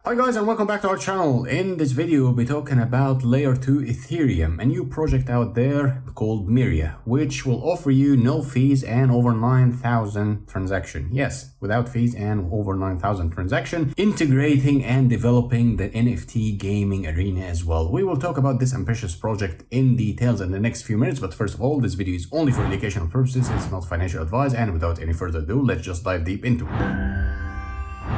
Hi guys and welcome back to our channel. In this video we'll be talking about layer 2 Ethereum, a new project out there called Myria, which will offer you no fees and over 9,000 transaction. Yes, without fees and over 9,000 transaction, integrating and developing the NFT gaming arena as well. We will talk about this ambitious project in details in the next few minutes, but first of all, this video is only for educational purposes, it's not financial advice, and without any further ado, let's just dive deep into it.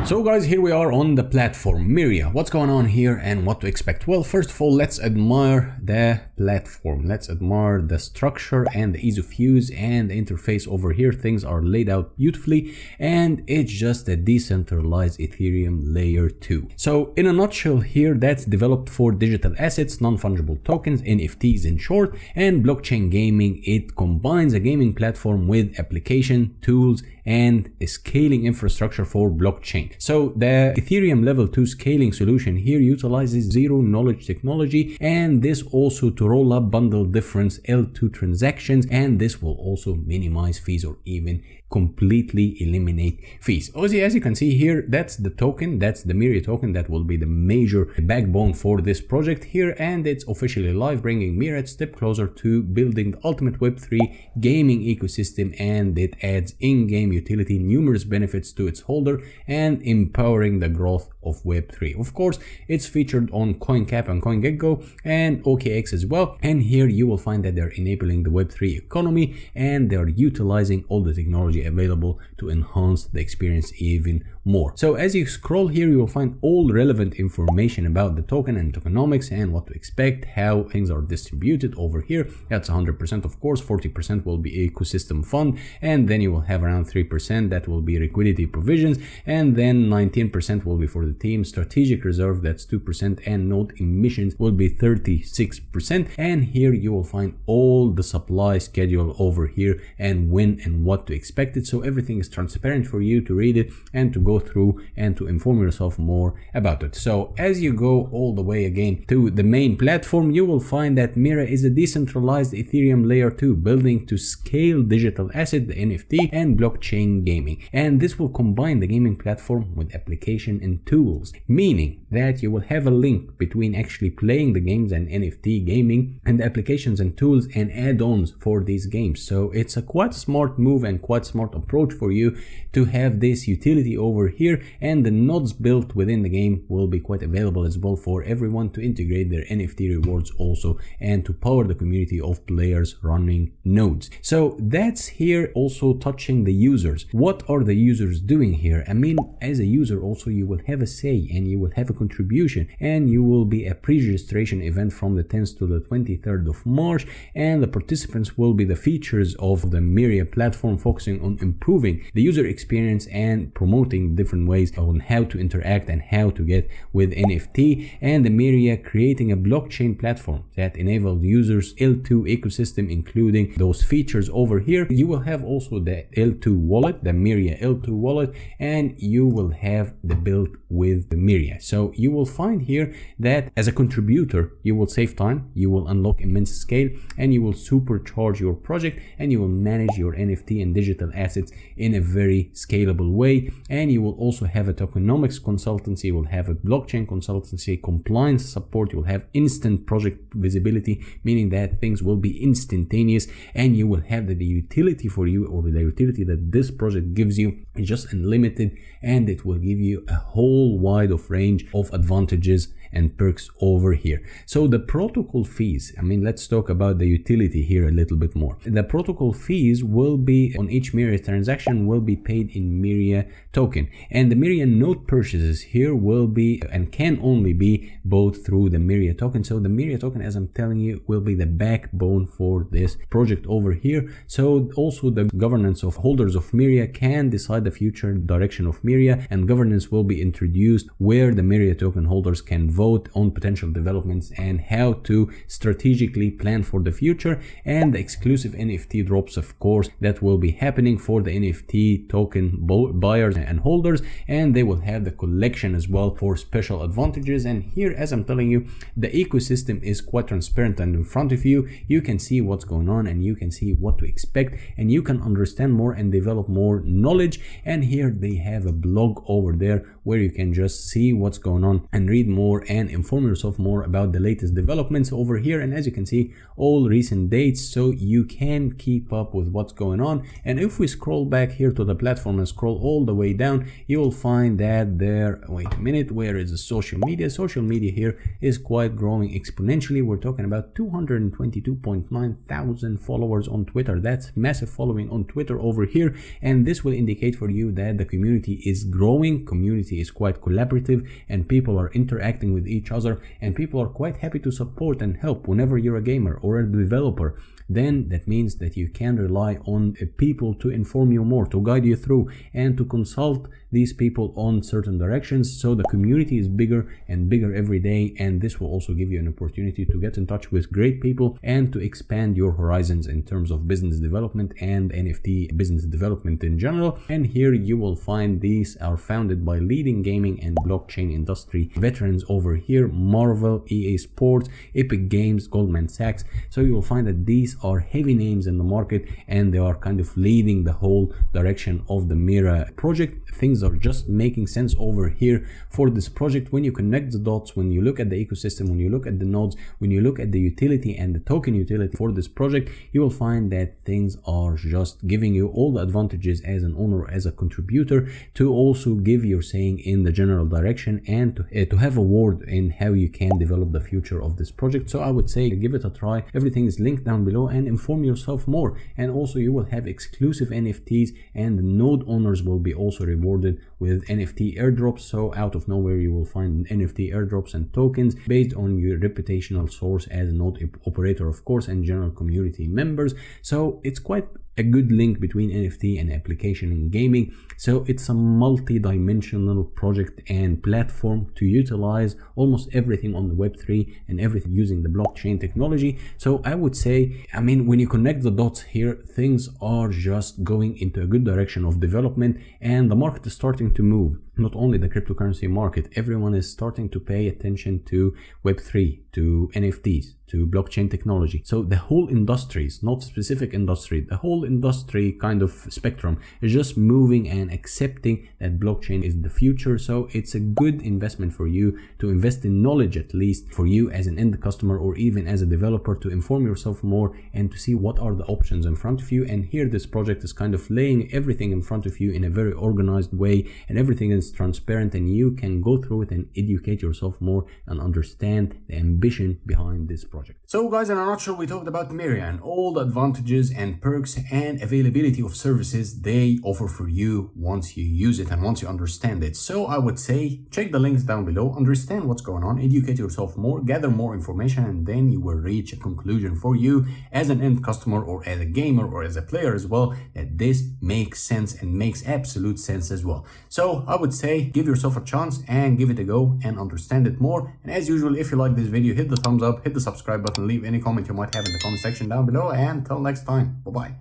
So guys, here we are on the platform Myria. What's going on here and what to expect? Well, first of all, let's admire the platform. Let's admire the structure and the ease of use and the interface over here. Things are laid out beautifully and it's just a decentralized Ethereum layer 2. So in a nutshell here, that's developed for digital assets, non-fungible tokens, NFTs in short, and blockchain gaming. It combines a gaming platform with application, tools, and a scaling infrastructure for blockchain. So the Ethereum level 2 scaling solution here utilizes zero knowledge technology, and this also to roll up bundle difference L2 transactions, and this will also minimize fees or even completely eliminate fees. As you can see here, that's the token, that's the Myria token that will be the major backbone for this project here, and it's officially live, bringing Myria a step closer to building the ultimate Web3 gaming ecosystem, and it adds in-game utility, numerous benefits to its holder, and empowering the growth of Web3. Of course, it's featured on CoinCap and CoinGecko and OKX as well, and here you will find that they're enabling the Web3 economy and they're utilizing all the technology available to enhance the experience even more. So as you scroll here, you will find all relevant information about the token and tokenomics and what to expect, how things are distributed over here. That's 100%, of course. 40% will be ecosystem fund, and then you will have around 3% that will be liquidity provisions, and then 19% will be for the team. Strategic reserve, that's 2%, and node emissions will be 36%. And here you will find all the supply schedule over here and when and what to expect it. So everything is transparent for you to read it and to go through and to inform yourself more about it. So as you go all the way again to the main platform, you will find that Myria is a decentralized Ethereum layer 2 building to scale digital asset, the NFT, and blockchain gaming. And this will combine the gaming platform with application and tools, meaning that you will have a link between actually playing the games and NFT gaming and the applications and tools and add-ons for these games. So it's a quite smart move and quite smart approach for you to have this utility over here, and the nodes built within the game will be quite available as well for everyone to integrate their NFT rewards also and to power the community of players running nodes. So that's here also touching the users. What are the users doing here? I mean, as a user also you will have a say and you will have a contribution, and you will be a pre-registration event from the 10th to the 23rd of March, and the participants will be the features of the Myria platform, focusing on improving the user experience and promoting different ways on how to interact and how to get with NFT, and the Myria creating a blockchain platform that enables users L2 ecosystem, including those features over here. You will have also the L2 wallet, the Myria L2 wallet, and you will have the build with the Myria. So you will find here that as a contributor, you will save time, you will unlock immense scale, and you will supercharge your project, and you will manage your NFT and digital assets in a very scalable way. And you will also have a tokenomics consultancy, you will have a blockchain consultancy, compliance support, you will have instant project visibility, meaning that things will be instantaneous, and you will have the utility for you, or the utility that this project gives you is just unlimited, and it will give you a whole wide of range of advantages and perks over here. So the protocol fees, I mean, let's talk about the utility here a little bit more. The protocol fees will be on each Myria transaction will be paid in Myria token, and the Myria node purchases here will be and can only be both through the Myria token. So the Myria token, as I'm telling you, will be the backbone for this project over here. So also the governance of holders of Myria can decide the future direction of Myria, and governance will be introduced where the Myria token holders can vote on potential developments and how to strategically plan for the future, and the exclusive NFT drops, of course, that will be happening for the NFT token buyers and holders holders, and they will have the collection as well for special advantages. And here, as I'm telling you, the ecosystem is quite transparent, and in front of you, you can see what's going on and you can see what to expect, and you can understand more and develop more knowledge. And here they have a blog over there where you can just see what's going on and read more and inform yourself more about the latest developments over here. And as you can see, all recent dates, so you can keep up with what's going on. And if we scroll back here to the platform and scroll all the way down, you will find that there, wait a minute, where is the social media? Social media here is quite growing exponentially. We're talking about 222.9 thousand followers on Twitter. That's massive following on Twitter over here, and this will indicate for you that the community is growing. Community is quite collaborative, and people are interacting with each other, and people are quite happy to support and help. Whenever you're a gamer or a developer, then that means that you can rely on people to inform you more, to guide you through, and to consult these people on certain directions. So the community is bigger and bigger every day, and this will also give you an opportunity to get in touch with great people and to expand your horizons in terms of business development and NFT business development in general. And here you will find these are founded by leading gaming and blockchain industry veterans over here: Marvel, EA Sports, Epic Games, Goldman Sachs. So you will find that these are heavy names in the market, and they are kind of leading the whole direction of the Myria project. Things are just making sense over here for this project. When you connect the dots, when you look at the ecosystem, when you look at the nodes, when you look at the utility and the token utility for this project, you will find that things are just giving you all the advantages as an owner, as a contributor, to also give your saying in the general direction, and to have a word in how you can develop the future of this project. So I would say give it a try. Everything is linked down below, and inform yourself more. And also you will have exclusive NFTs, and the node owners will be also rewarded with NFT airdrops. So out of nowhere you will find NFT airdrops and tokens based on your reputational source as a node operator, of course, and general community members. So it's quite a good link between NFT and application in gaming. So it's a multi-dimensional project and platform to utilize almost everything on the Web3 and everything using the blockchain technology. So I would say, I mean, when you connect the dots here, things are just going into a good direction of development, and the market is starting to move. Not only the cryptocurrency market, everyone is starting to pay attention to Web3, to NFTs, to blockchain technology. So the whole industries, not specific industry, the whole industry kind of spectrum is just moving and accepting that blockchain is the future. So it's a good investment for you to invest in knowledge, at least for you as an end customer or even as a developer, to inform yourself more and to see what are the options in front of you. And here this project is kind of laying everything in front of you in a very organized way, and everything is transparent, and you can go through it and educate yourself more and understand the ambition behind this project. So guys, in a nutshell, we talked about Myria and all the advantages and perks and availability of services they offer for you once you use it and once you understand it. So I would say check the links down below, understand what's going on, educate yourself more, gather more information, and then you will reach a conclusion for you as an end customer or as a gamer or as a player as well, that this makes sense and makes absolute sense as well. So I would say give yourself a chance and give it a go and understand it more. And as usual, if you like this video, hit the thumbs up, hit the subscribe button, leave any comment you might have in the comment section down below, and until next time, bye bye.